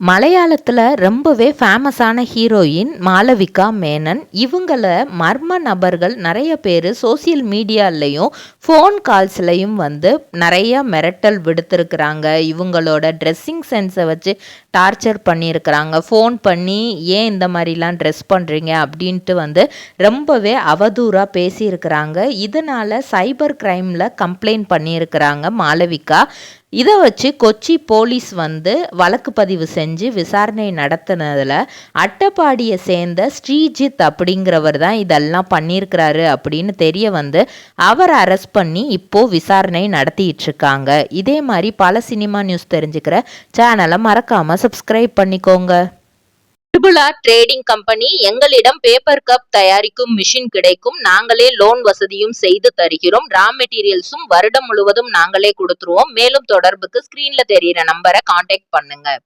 மலையாளத்தில் ரொம்பவே ஃபேமஸான ஹீரோயின் மாளவிகா மேனன். இவங்கள மர்ம நபர்கள் நிறைய பேர் சோசியல் மீடியாலையும் ஃபோன் கால்ஸ்லையும் நிறைய மிரட்டல் விடுத்திருக்கிறாங்க. இவங்களோட ட்ரெஸ்ஸிங் சென்ஸை வச்சு டார்ச்சர் பண்ணியிருக்கிறாங்க. ஃபோன் பண்ணி ஏன் இந்த மாதிரிலாம் ட்ரெஸ் பண்ணுறீங்க அப்படின்ட்டு ரொம்பவே அவதூறாக பேசியிருக்கிறாங்க. இதனால் சைபர் கிரைமில் கம்ப்ளைண்ட் பண்ணியிருக்கிறாங்க மாளவிகா. இதை வச்சு கொச்சி போலீஸ் வழக்கு பதிவு செஞ்சு விசாரணை நடத்தினதில் அட்டப்பாடியை சேர்ந்த ஸ்ரீஜித் அப்படிங்கிறவர் தான் இதெல்லாம் பண்ணியிருக்கிறாரு அப்படின்னு தெரிய அவரை அரெஸ்ட் பண்ணி இப்போது விசாரணை நடத்திட்டு இருக்காங்க. இதே மாதிரி பல சினிமா நியூஸ் தெரிஞ்சுக்கிற சேனலை மறக்காமல் சப்ஸ்கிரைப் பண்ணிக்கோங்க. ட்ரிபிளா ட்ரேடிங் கம்பெனி எங்களிடம் பேப்பர் கப் தயாரிக்கும் மிஷின் கிடைக்கும். நாங்களே லோன் வசதியும் செய்து தருகிறோம். ரா மெட்டீரியல்ஸும் வருடம் முழுவதும் நாங்களே கொடுத்துருவோம். மேலும் தொடர்புக்கு ஸ்கிரீன்ல தெரியிற நம்பரை கான்டாக்ட் பண்ணுங்க.